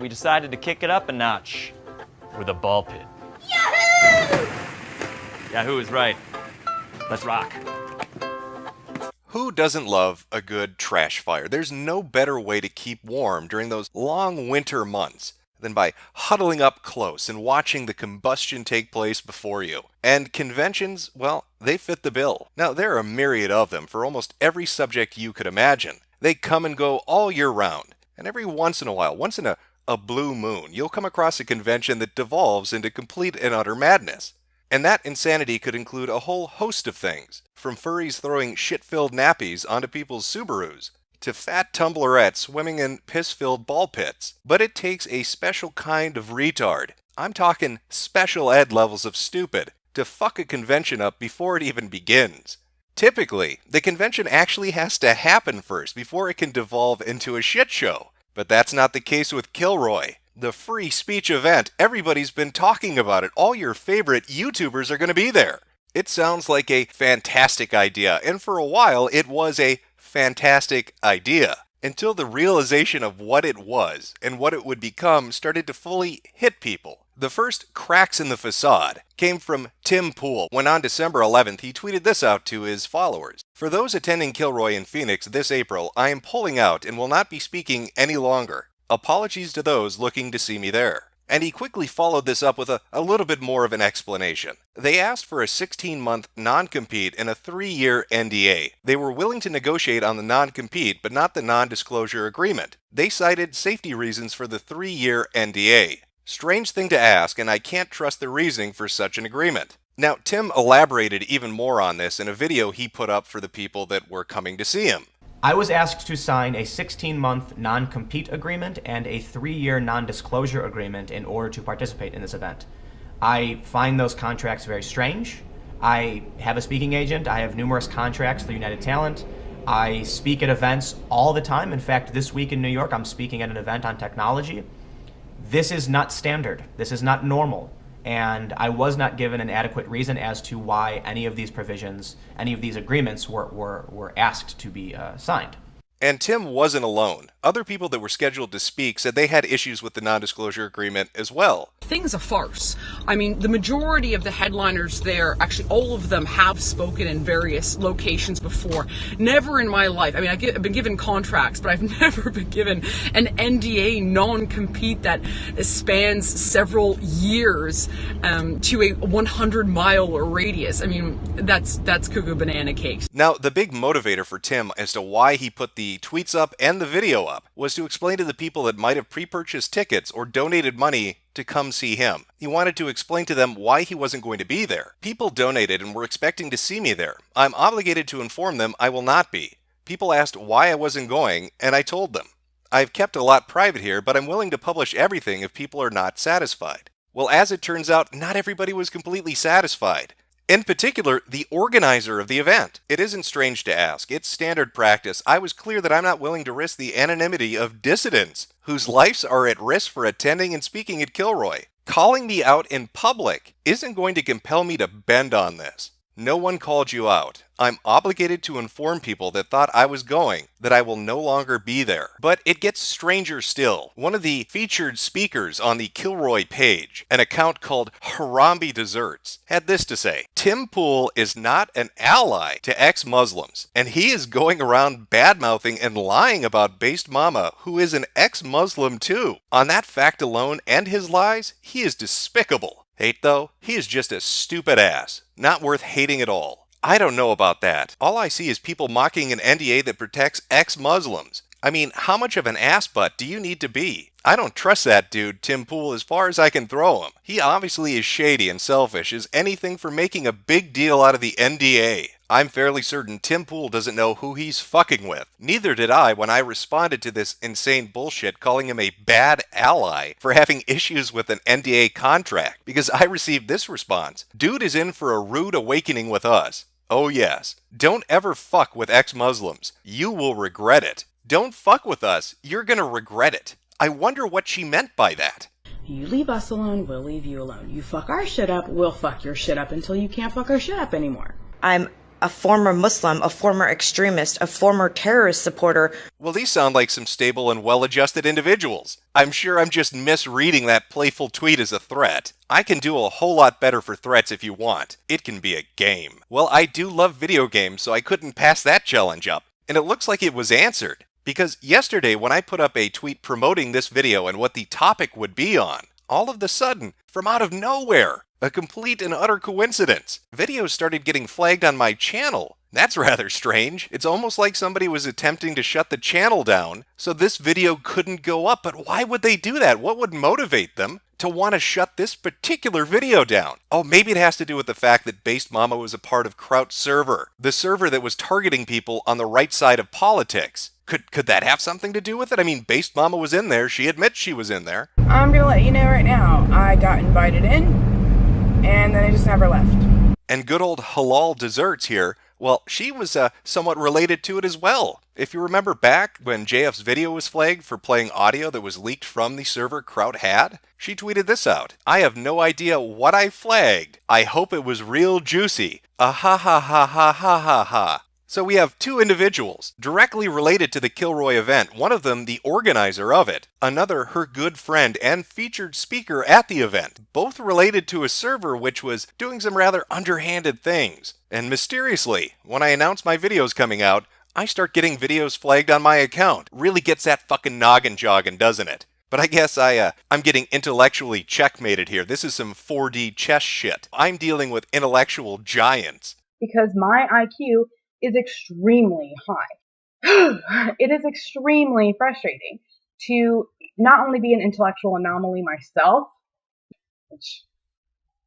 We decided to kick it up a notch with a ball pit. Yahoo! Yahoo is right. Let's rock. Who doesn't love a good trash fire? There's no better way to keep warm during those long winter months than by huddling up close and watching the combustion take place before you. And conventions, well, they fit the bill. Now, there are a myriad of them for almost every subject you could imagine. They come and go all year round. And every once in a while, once in a blue moon, you'll come across a convention that devolves into complete and utter madness. And that insanity could include a whole host of things, from furries throwing shit-filled nappies onto people's Subarus, to fat tumblerettes swimming in piss-filled ball pits. But it takes a special kind of retard, I'm talking special ed levels of stupid, to fuck a convention up before it even begins. Typically, the convention actually has to happen first before it can devolve into a shit show. But that's not the case with Kilroy. The free speech event, everybody's been talking about it. All your favorite YouTubers are going to be there. It sounds like a fantastic idea, and for a while it was a fantastic idea. Until the realization of what it was and what it would become started to fully hit people. The first cracks in the facade came from Tim Pool when on December 11th he tweeted this out to his followers. For those attending Kilroy in Phoenix this April, I am pulling out and will not be speaking any longer. Apologies to those looking to see me there. And he quickly followed this up with a little bit more of an explanation. They asked for a 16-month non-compete and a 3-year NDA. They were willing to negotiate on the non-compete, but not the non-disclosure agreement. They cited safety reasons for the 3-year NDA. Strange thing to ask, and I can't trust the reasoning for such an agreement. Now, Tim elaborated even more on this in a video he put up for the people that were coming to see him. I was asked to sign a 16-month non-compete agreement and a 3-year non-disclosure agreement in order to participate in this event. I find those contracts very strange. I have a speaking agent. I have numerous contracts through United Talent. I speak at events all the time. In fact, this week in New York, I'm speaking at an event on technology. This is not standard. This is not normal. And I was not given an adequate reason as to why any of these provisions, any of these agreements were asked to be signed. And Tim wasn't alone. Other people that were scheduled to speak said they had issues with the non-disclosure agreement as well. Thing's a farce. I mean, the majority of the headliners there, actually all of them have spoken in various locations before. Never in my life, I mean, I've been given contracts, but I've never been given an NDA non-compete that spans several years to a 100-mile radius. I mean, that's cuckoo banana cakes. Now, the big motivator for Tim as to why he put the tweets up and the video up was to explain to the people that might have pre-purchased tickets or donated money to come see him. He wanted to explain to them why he wasn't going to be there. People donated and were expecting to see me there. I'm obligated to inform them I will not be. People asked why I wasn't going, and I told them. I've kept a lot private here, but I'm willing to publish everything if people are not satisfied. Well, as it turns out, not everybody was completely satisfied. In particular, the organizer of the event. It isn't strange to ask. It's standard practice. I was clear that I'm not willing to risk the anonymity of dissidents whose lives are at risk for attending and speaking at Kilroy. Calling me out in public isn't going to compel me to bend on this. No one called you out. I'm obligated to inform people that thought I was going that I will no longer be there. But it gets stranger still. One of the featured speakers on the Kilroy page, an account called Harambe Desserts, had this to say: Tim Pool is not an ally to ex-Muslims, and he is going around bad-mouthing and lying about Based Mama, who is an ex-Muslim too. On that fact alone and his lies, he is despicable. Hate though? He is just a stupid ass. Not worth hating at all. I don't know about that. All I see is people mocking an NDA that protects ex-Muslims. I mean, how much of an ass butt do you need to be? I don't trust that dude, Tim Pool, as far as I can throw him. He obviously is shady and selfish as anything for making a big deal out of the NDA. I'm fairly certain Tim Pool doesn't know who he's fucking with. Neither did I when I responded to this insane bullshit calling him a bad ally for having issues with an NDA contract, because I received this response: dude is in for a rude awakening with us. Oh yes. Don't ever fuck with ex-Muslims. You will regret it. Don't fuck with us. You're gonna regret it. I wonder what she meant by that. You leave us alone, we'll leave you alone. You fuck our shit up, we'll fuck your shit up until you can't fuck our shit up anymore. I'm a former Muslim, a former extremist, a former terrorist supporter. Well, these sound like some stable and well-adjusted individuals. I'm sure I'm just misreading that playful tweet as a threat. I can do a whole lot better for threats if you want. It can be a game. Well, I do love video games, so I couldn't pass that challenge up. And it looks like it was answered. Because yesterday, when I put up a tweet promoting this video and what the topic would be on, all of a sudden, from out of nowhere, a complete and utter coincidence, videos started getting flagged on my channel. That's rather strange. It's almost like somebody was attempting to shut the channel down so this video couldn't go up. But why would they do that? What would motivate them to want to shut this particular video down? Oh, maybe it has to do with the fact that Based Mama was a part of Trout's server, the server that was targeting people on the right side of politics. Could that have something to do with it? I mean, Based Mama was in there. She admits she was in there. I'm gonna let you know right now, I got invited in, and then I just never left. And good old Halal Desserts here, well, she was somewhat related to it as well. If you remember back when JF's video was flagged for playing audio that was leaked from the server Trout had, she tweeted this out. I have no idea what I flagged. I hope it was real juicy. Ah ha ha ha ha ha ha ha. So we have two individuals directly related to the Kilroy event, one of them the organizer of it, another her good friend and featured speaker at the event, both related to a server which was doing some rather underhanded things. And mysteriously, when I announce my videos coming out, I start getting videos flagged on my account. Really gets that fucking noggin jogging, doesn't it? But I guess I'm getting intellectually checkmated here. This is some 4D chess shit. I'm dealing with intellectual giants. Because my IQ is extremely high. It is extremely frustrating to not only be an intellectual anomaly myself, which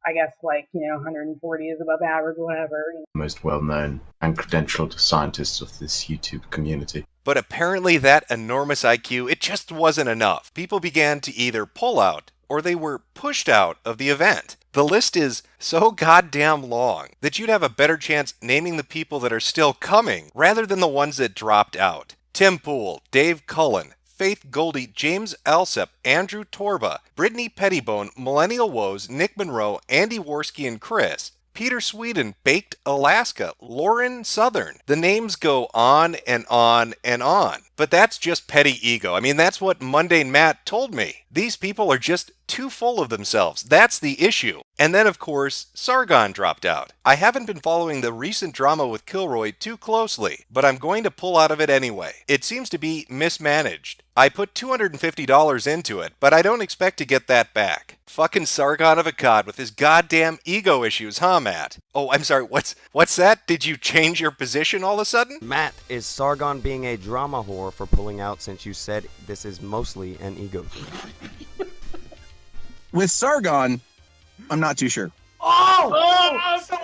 I guess 140 is above average, whatever. Most well-known and credentialed scientists of this YouTube community. But apparently that enormous IQ, it just wasn't enough. People began to either pull out or they were pushed out of the event. The list is so goddamn long that you'd have a better chance naming the people that are still coming rather than the ones that dropped out. Tim Pool, Dave Cullen, Faith Goldie, James Alsep, Andrew Torba, Brittany Pettibone, Millennial Woes, Nick Monroe, Andy Worski and Chris, Peter Sweden, Baked Alaska, Lauren Southern. The names go on and on and on. But that's just petty ego. I mean, that's what Mundane Matt told me. These people are just too full of themselves. That's the issue. And then, of course, Sargon dropped out. I haven't been following the recent drama with Kilroy too closely, but I'm going to pull out of it anyway. It seems to be mismanaged. I put $250 into it, but I don't expect to get that back. Fucking Sargon of Akkad with his goddamn ego issues, huh, Matt? Oh, I'm sorry, what's that? Did you change your position all of a sudden? Matt, is Sargon being a drama whore for pulling out since you said this is mostly an ego thing? With Sargon, I'm not too sure. So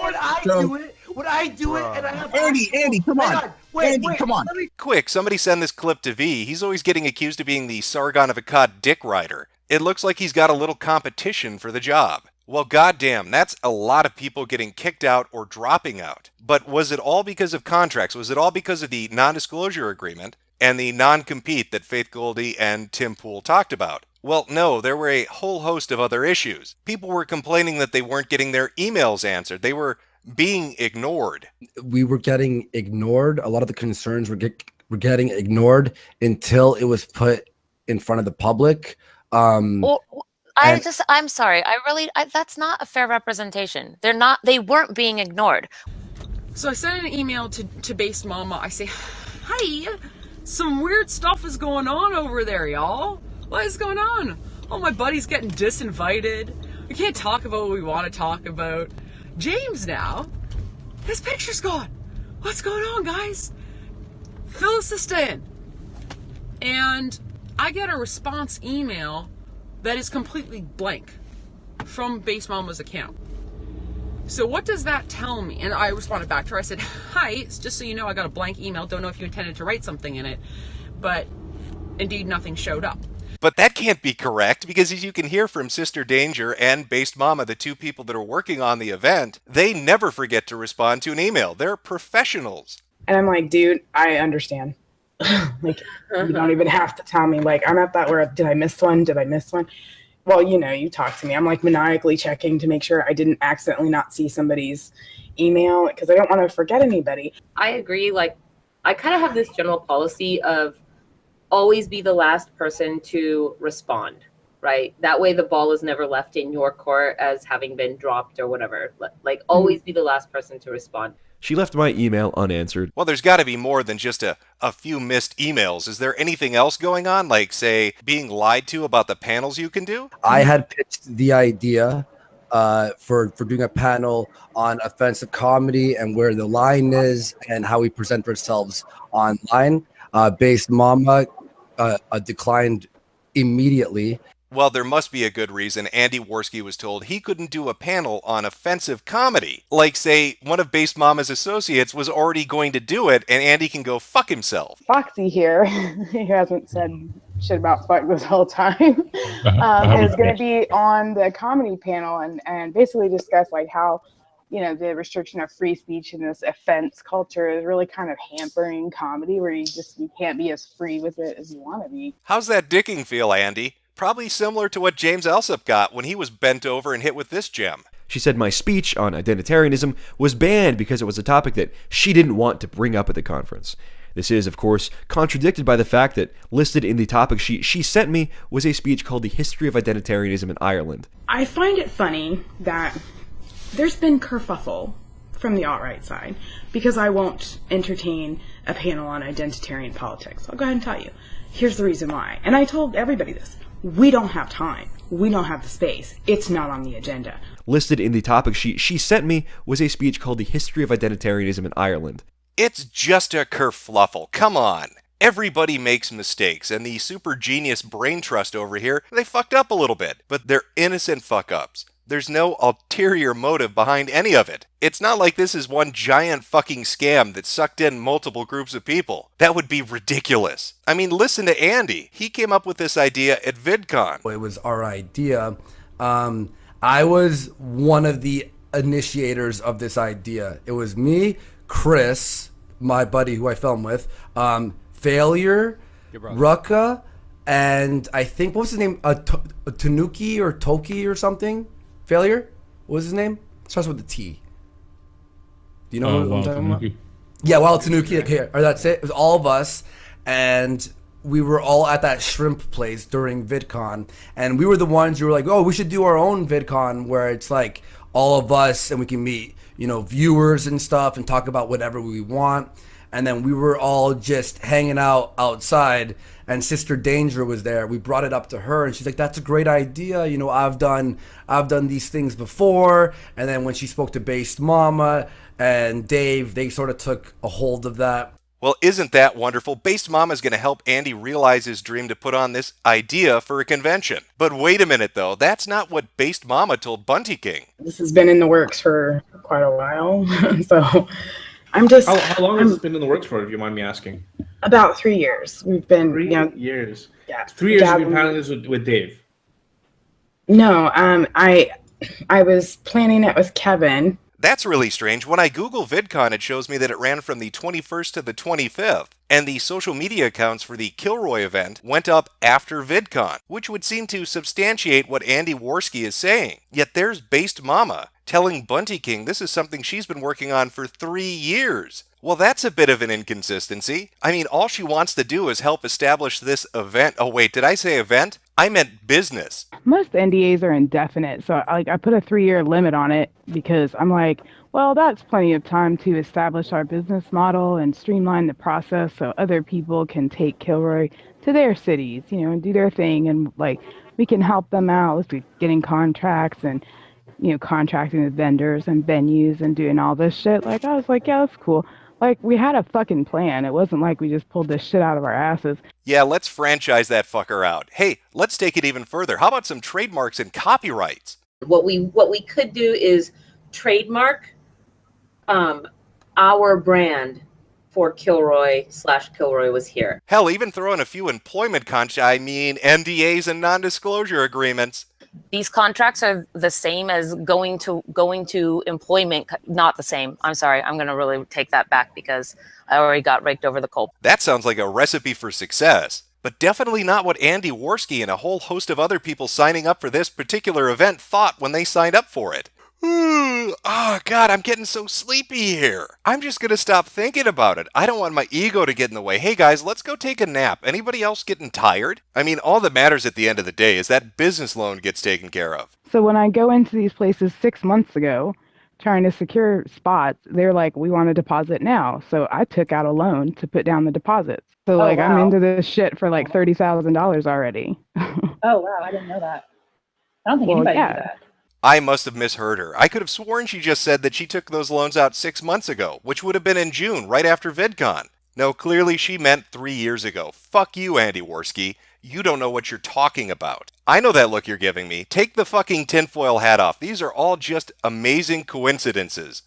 would I do it? Would I do it? And I have Andy, come on. Andy, come on. Quick, somebody send this clip to V. He's always getting accused of being the Sargon of Akkad dick rider. It looks like he's got a little competition for the job. Well, goddamn, that's a lot of people getting kicked out or dropping out. But was it all because of contracts? Was it all because of the non-disclosure agreement and the non-compete that Faith Goldie and Tim Pool talked about? Well, no, there were a whole host of other issues. People were complaining that they weren't getting their emails answered. They were being ignored. We were getting ignored. A lot of the concerns were getting ignored until it was put in front of the public. I'm sorry. That's not a fair representation. They weren't being ignored. So I sent an email to Based Mama. I say, hey, some weird stuff is going on over there, y'all. What is going on? Oh, my buddy's getting disinvited. We can't talk about what we want to talk about. James now, his picture's gone. What's going on, guys? Fill us this in. And I get a response email that is completely blank from Base Mama's account. So what does that tell me? And I responded back to her. I said, hi, it's just so you know, I got a blank email. Don't know if you intended to write something in it, but indeed nothing showed up. But that can't be correct, because as you can hear from Sister Danger and Based Mama, the two people that are working on the event, they never forget to respond to an email. They're professionals. And I'm like, dude, I understand. You don't even have to tell me. I'm at that where, did I miss one? well, you know, you talk to me. I'm like maniacally checking to make sure I didn't accidentally not see somebody's email because I don't want to forget anybody. I agree. Like, I kind of have this general policy of always be the last person to respond, right? That way the ball is never left in your court as having been dropped or whatever. Like, always be the last person to respond. She left my email unanswered. Well, there's got to be more than just a few missed emails. Is there anything else going on? Like, say, being lied to about the panels you can do? I had pitched the idea for doing a panel on offensive comedy and where the line is and how we present ourselves online. Based Mama declined immediately. Well, there must be a good reason Andy Worski was told he couldn't do a panel on offensive comedy. Like, say, one of Based Mama's associates was already going to do it, and Andy can go fuck himself. Foxy here, who hasn't said shit about fuck this whole time, is going to be on the comedy panel and basically discuss like how, you know, the restriction of free speech in this offense culture is really kind of hampering comedy, where you can't be as free with it as you want to be. How's that dicking feel, Andy? Probably similar to what James Alsop got when he was bent over and hit with this gem. She said my speech on identitarianism was banned because it was a topic that she didn't want to bring up at the conference. This is, of course, contradicted by the fact that listed in the topic sheet she sent me was a speech called The History of Identitarianism in Ireland. I find it funny that there's been kerfuffle from the alt-right side because I won't entertain a panel on identitarian politics. I'll go ahead and tell you. Here's the reason why. And I told everybody this. We don't have time. We don't have the space. It's not on the agenda. Listed in the topic sheet she sent me was a speech called The History of Identitarianism in Ireland. It's just a kerfluffle. Come on. Everybody makes mistakes, and the super genius brain trust over here, they fucked up a little bit, but they're innocent fuck-ups. There's no ulterior motive behind any of it. It's not like this is one giant fucking scam that sucked in multiple groups of people. That would be ridiculous. I mean, listen to Andy. He came up with this idea at VidCon. It was our idea. I was one of the initiators of this idea. It was me, Chris, my buddy who I filmed with, Failure, Rucka, and I think, what was his name? Tanuki or Toki or something? Failure? What was his name? It starts with a T. Do you know what I'm talking about? Yeah, Wild Tanuki. Here, or that's it. It was all of us, and we were all at that shrimp place during VidCon, and we were the ones who were like, "Oh, we should do our own VidCon where it's like all of us, and we can meet, you know, viewers and stuff, and talk about whatever we want." And then we were all just hanging out outside, and Sister Danger was there. We brought it up to her, and she's like, "That's a great idea. You know, I've done these things before." And then when she spoke to Based Mama and Dave, they sort of took a hold of that. Well, isn't that wonderful? Based Mama is going to help Andy realize his dream to put on this idea for a convention. But wait a minute, though. That's not what Based Mama told Bunty King. This has been in the works for quite a while, so I'm just... How long has this been in the works for, if you mind me asking? About 3 years. We've been... 3 you know, years? Yeah. 3 years you've been planning this with Dave? No, I was planning it with Kevin. That's really strange. When I Google VidCon, it shows me that it ran from the 21st to the 25th. And the social media accounts for the Kilroy event went up after VidCon, which would seem to substantiate what Andy Worski is saying. Yet there's Based Mama telling Bunty King this is something she's been working on for 3 years. Well, that's a bit of an inconsistency. I mean, all she wants to do is help establish this event. Oh, wait, did I say event? I meant business. Most NDAs are indefinite, so I put a 3-year limit on it because I'm like, well, that's plenty of time to establish our business model and streamline the process so other people can take Kilroy to their cities, you know, and do their thing, and like we can help them out with getting contracts and, you know, contracting with vendors and venues and doing all this shit. Like, I was like, yeah, that's cool. Like, we had a fucking plan. It wasn't like we just pulled this shit out of our asses. Yeah, let's franchise that fucker out. Hey, let's take it even further. How about some trademarks and copyrights? What we could do is trademark our brand for Kilroy was here. Hell, even throw in a few employment NDAs and non-disclosure agreements. These contracts are the same as going to employment. Not the same. I'm sorry. I'm going to really take that back because I already got raked over the coals. That sounds like a recipe for success. but definitely not what Andy Worski and a whole host of other people signing up for this particular event thought when they signed up for it. Oh, God, I'm getting so sleepy here. I'm just going to stop thinking about it. I don't want my ego to get in the way. Hey, guys, let's go take a nap. Anybody else getting tired? I mean, all that matters at the end of the day is that business loan gets taken care of. So when I go into these places 6 months ago, trying to secure spots, they're like, we want a deposit now. So I took out a loan to put down the deposits. So I'm into this shit for like $30,000 already. Oh, wow. I didn't know that. I don't think anybody knew that. I must have misheard her. I could have sworn she just said that she took those loans out 6 months ago, which would have been in June, right after VidCon. No, clearly she meant 3 years ago. Fuck you, Andy Worski. You don't know what you're talking about. I know that look you're giving me. Take the fucking tinfoil hat off. These are all just amazing coincidences.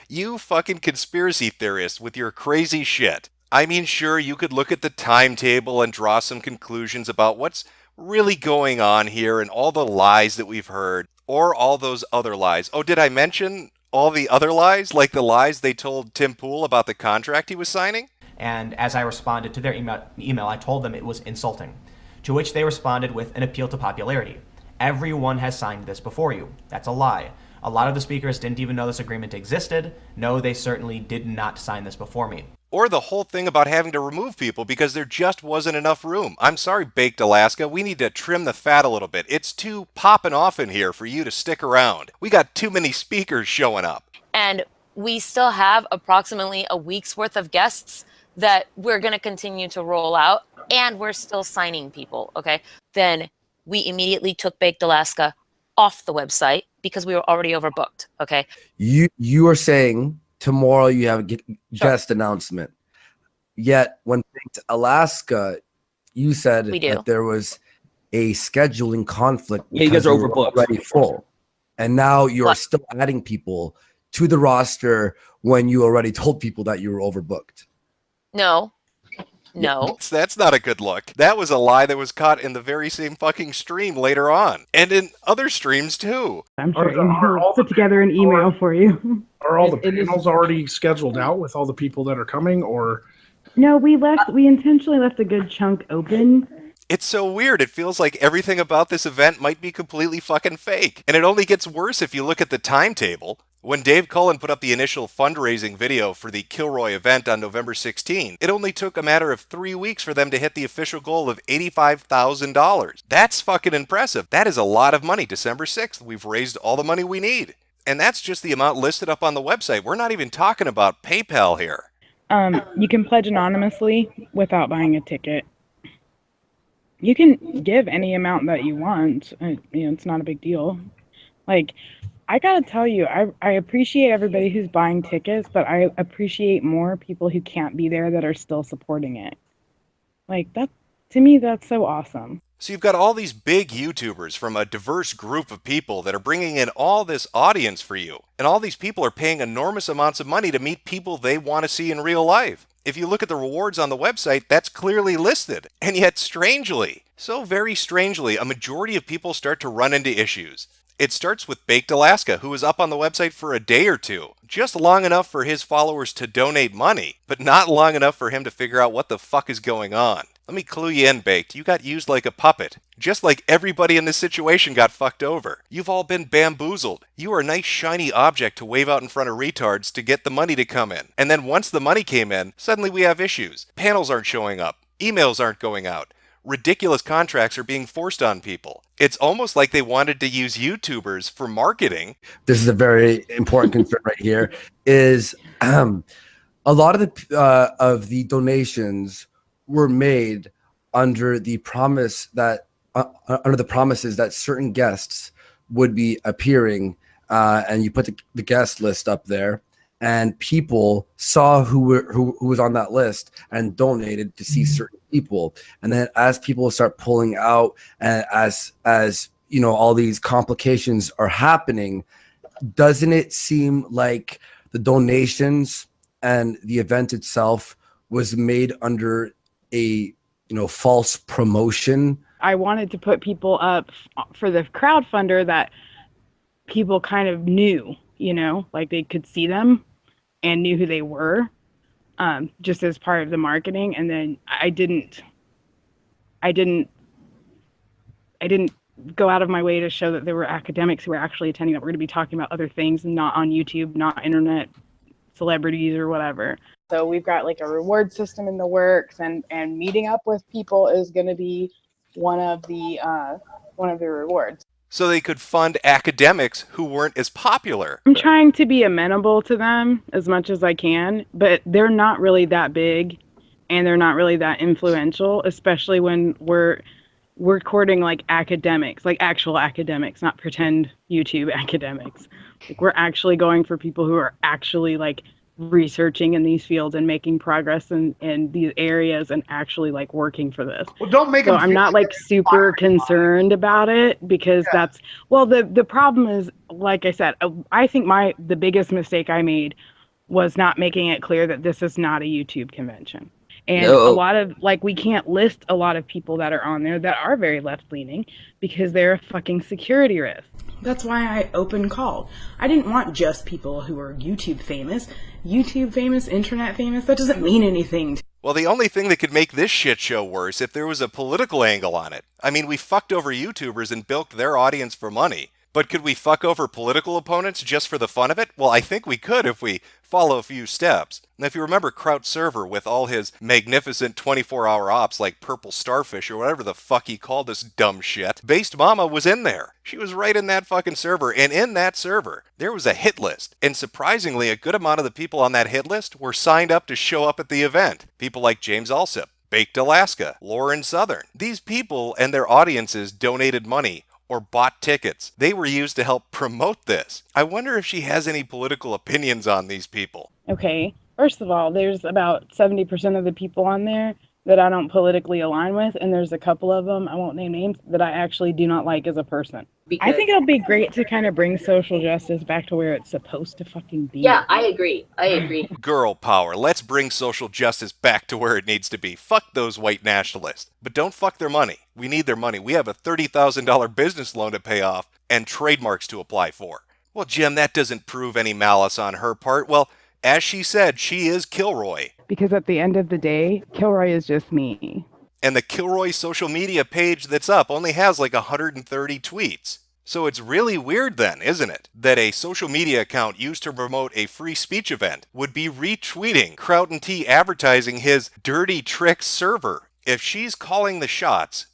You fucking conspiracy theorists with your crazy shit. I mean, sure, you could look at the timetable and draw some conclusions about what's really going on here and all the lies that we've heard, or all those other lies. Oh, did I mention all the other lies? Like the lies they told Tim Pool about the contract he was signing? And as I responded to their email, I told them it was insulting, to which they responded with an appeal to popularity. Everyone has signed this before you. That's a lie. A lot of the speakers didn't even know this agreement existed. No, they certainly did not sign this before me. Or the whole thing about having to remove people because there just wasn't enough room. I'm sorry, Baked Alaska, we need to trim the fat a little bit. It's too popping off in here for you to stick around. We got too many speakers showing up. And we still have approximately a week's worth of guests that we're going to continue to roll out, and we're still signing people, okay? Then we immediately took Baked Alaska off the website because we were already overbooked, okay? You are saying tomorrow you have a guest announcement. Yet when Baked Alaska, you said that there was a scheduling conflict. Yeah, you guys are overbooked. Already full. And now you're still adding people to the roster when you already told people that you were overbooked. No. That's not a good look. That was a lie that was caught in the very same fucking stream later on. And in other streams too. I'm sure he'll put together an email for you. Are all the panels already scheduled out with all the people that are coming, or? No, we intentionally left a good chunk open. It's so weird. It feels like everything about this event might be completely fucking fake. And it only gets worse if you look at the timetable. When Dave Cullen put up the initial fundraising video for the Kilroy event on November 16, it only took a matter of 3 weeks for them to hit the official goal of $85,000. That's fucking impressive. That is a lot of money. December 6th, we've raised all the money we need. And that's just the amount listed up on the website. We're not even talking about PayPal here. You can pledge anonymously without buying a ticket. You can give any amount that you want. It's not a big deal. Like, I gotta tell you, I appreciate everybody who's buying tickets, but I appreciate more people who can't be there that are still supporting it. Like, that, to me, that's so awesome. So you've got all these big YouTubers from a diverse group of people that are bringing in all this audience for you. And all these people are paying enormous amounts of money to meet people they want to see in real life. If you look at the rewards on the website, that's clearly listed. And yet, strangely, so very strangely, a majority of people start to run into issues. It starts with Baked Alaska, who was up on the website for a day or two, just long enough for his followers to donate money, but not long enough for him to figure out what the fuck is going on. Let me clue you in, Baked. You got used like a puppet. Just like everybody in this situation got fucked over. You've all been bamboozled. You are a nice shiny object to wave out in front of retards to get the money to come in. And then once the money came in, suddenly we have issues. Panels aren't showing up. Emails aren't going out. Ridiculous contracts are being forced on people. It's almost like they wanted to use YouTubers for marketing. This is a very important concern right here. Is a lot of the donations were made under the promise that under the promises that certain guests would be appearing, and you put the guest list up there, and people saw who was on that list and donated to see certain people. And then as people start pulling out, and as all these complications are happening, doesn't it seem like the donations and the event itself was made under a false promotion? I wanted to put people up for the crowdfunder that people kind of knew, like they could see them and knew who they were, just as part of the marketing. And then I didn't I didn't go out of my way to show that there were academics who were actually attending, that we're going to be talking about other things, not on YouTube, not internet celebrities or whatever. So we've got like a reward system in the works, and meeting up with people is going to be one of the rewards. So they could fund academics who weren't as popular. I'm trying to be amenable to them as much as I can, but they're not really that big, and they're not really that influential, especially when we're courting like academics, like actual academics, not pretend YouTube academics. Like, we're actually going for people who are actually like researching in these fields and making progress in these areas and actually like working for this. Well, don't make so them I'm feel not like super concerned about it, because that's, well, the problem is, like I said, I think the biggest mistake I made was not making it clear that this is not a YouTube convention. And a lot of, like, we can't list a lot of people that are on there that are very left-leaning because they're a fucking security risk. That's why I open called. I didn't want just people who are YouTube famous, internet famous. That doesn't mean anything. Well, the only thing that could make this shit show worse if there was a political angle on it. I mean, we fucked over YouTubers and bilked their audience for money. But could we fuck over political opponents just for the fun of it? Well, I think we could if we follow a few steps. And if you remember Trout server with all his magnificent 24-hour ops like Purple Starfish or whatever the fuck he called this dumb shit, Based Mama was in there. She was right in that fucking server, and in that server, there was a hit list. And surprisingly, a good amount of the people on that hit list were signed up to show up at the event. People like James Alsip, Baked Alaska, Lauren Southern. These people and their audiences donated money or bought tickets. They were used to help promote this. I wonder if she has any political opinions on these people. Okay, first of all, there's about 70% of the people on there that I don't politically align with, and there's a couple of them, I won't name names, that I actually do not like as a person. I think it'll be great to kind of bring social justice back to where it's supposed to fucking be. Yeah, I agree. Girl power. Let's bring social justice back to where it needs to be. Fuck those white nationalists. But don't fuck their money. We need their money. We have a $30,000 business loan to pay off and trademarks to apply for. Well, Jim, that doesn't prove any malice on her part. Well, as she said, she is Kilroy. Because at the end of the day, Kilroy is just me. And the Kilroy social media page that's up only has like 130 tweets. So it's really weird then, isn't it, that a social media account used to promote a free speech event would be retweeting Trout and T advertising his dirty tricks server. If she's calling the shots,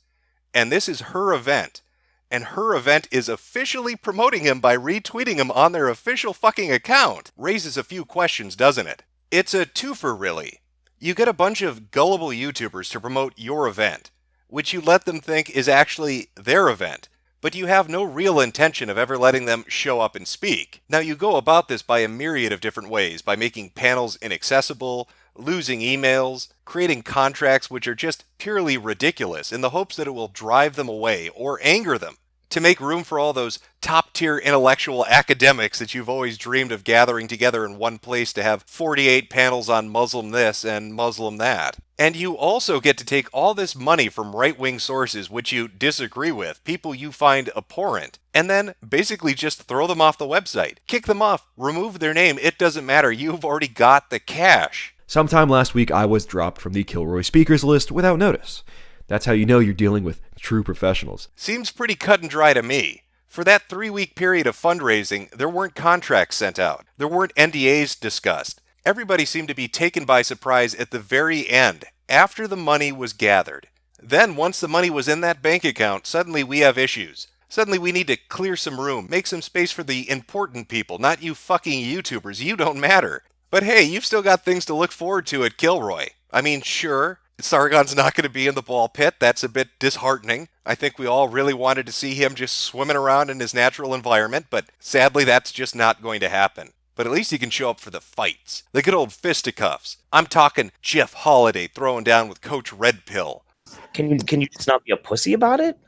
and this is her event, and her event is officially promoting him by retweeting him on their official fucking account, raises a few questions, doesn't it? It's a twofer, really. You get a bunch of gullible YouTubers to promote your event, which you let them think is actually their event, but you have no real intention of ever letting them show up and speak. Now, you go about this by a myriad of different ways, by making panels inaccessible, losing emails, creating contracts which are just purely ridiculous in the hopes that it will drive them away or anger them, to make room for all those top-tier intellectual academics that you've always dreamed of gathering together in one place to have 48 panels on Muslim this and Muslim that. And you also get to take all this money from right-wing sources which you disagree with, people you find abhorrent, and then basically just throw them off the website. Kick them off, remove their name, it doesn't matter, you've already got the cash. Sometime last week, I was dropped from the Kilroy speakers list without notice. That's how you know you're dealing with true professionals. Seems pretty cut and dry to me. For that 3-week period of fundraising, there weren't contracts sent out. There weren't NDAs discussed. Everybody seemed to be taken by surprise at the very end, after the money was gathered. Then, once the money was in that bank account, suddenly we have issues. Suddenly we need to clear some room, make some space for the important people, not you fucking YouTubers. You don't matter. But hey, you've still got things to look forward to at Kilroy. I mean, sure, Sargon's not going to be in the ball pit. That's a bit disheartening. I think we all really wanted to see him just swimming around in his natural environment, but sadly that's just not going to happen. But at least he can show up for the fights. The good old fisticuffs. I'm talking Jeff Holiday throwing down with Coach Red Pill. Can you just not be a pussy about it?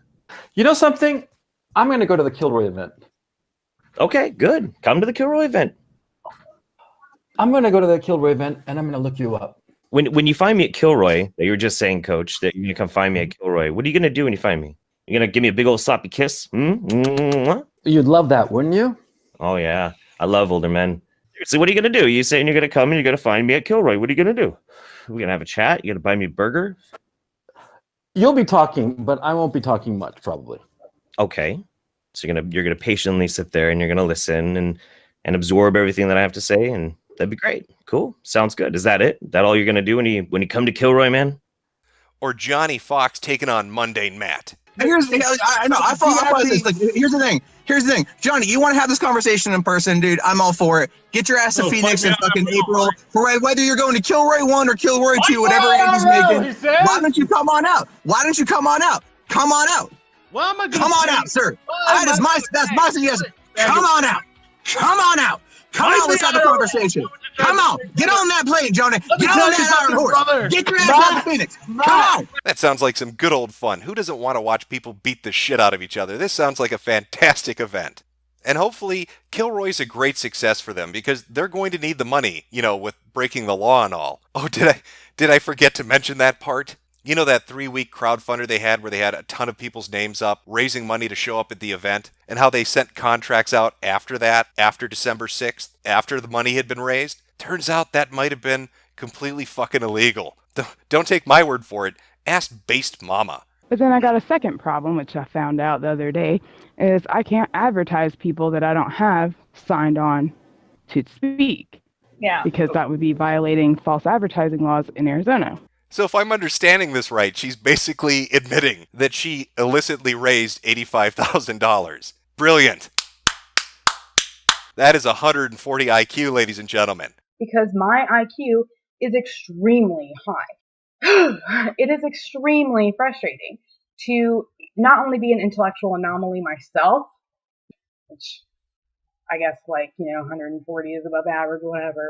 You know something? I'm going to go to the Kilroy event. Okay, good. Come to the Kilroy event. I'm going to go to the Kilroy event, and I'm going to look you up. When you find me at Kilroy, that you were just saying, Coach, that you're going to come find me at Kilroy, what are you going to do when you find me? You're going to give me a big old sloppy kiss? You'd love that, wouldn't you? Oh, yeah. I love older men. So what are you going to do? You saying you're going to come and you're going to find me at Kilroy. What are you going to do? We're going to have a chat? You're going to buy me a burger? You'll be talking, but I won't be talking much, probably. Okay. So you're gonna patiently sit there and you're gonna listen and absorb everything that I have to say, and that'd be great. Cool. Sounds good. Is that it? That all you're gonna do when you come to Kilroy, man? Or Johnny Fox taking on Mundane Matt. Here's the I know I thought this. Like, here's the thing, Johnny. You want to have this conversation in person, dude? I'm all for it. Get your ass to Phoenix in fucking April. For whether you're going to Kilroy 1 or Kilroy 2, whatever Andy's making. Why don't you come on out? Why don't you come on out? Come on out. Well, I'm come on out, sir. That's my suggestion. Come on out. Come on out. Come on, let's have a conversation. Come on, get on that plane, Johnny. Get on that iron horse. Get your ass out to Phoenix. Come on. That sounds like some good old fun. Who doesn't want to watch people beat the shit out of each other? This sounds like a fantastic event. And hopefully, Kilroy's a great success for them because they're going to need the money, with breaking the law and all. Oh, did I forget to mention that part? You know that 3-week crowdfunder they had where they had a ton of people's names up, raising money to show up at the event, and how they sent contracts out after that, after December 6th, after the money had been raised? Turns out that might have been completely fucking illegal. Don't take my word for it. Ask Based Mama. But then I got a second problem, which I found out the other day, is I can't advertise people that I don't have signed on to speak. Yeah. Because that would be violating false advertising laws in Arizona. So if I'm understanding this right, she's basically admitting that she illicitly raised $85,000. Brilliant. That is 140 IQ, ladies and gentlemen. Because my IQ is extremely high. It is extremely frustrating to not only be an intellectual anomaly myself, which I guess 140 is above average, whatever.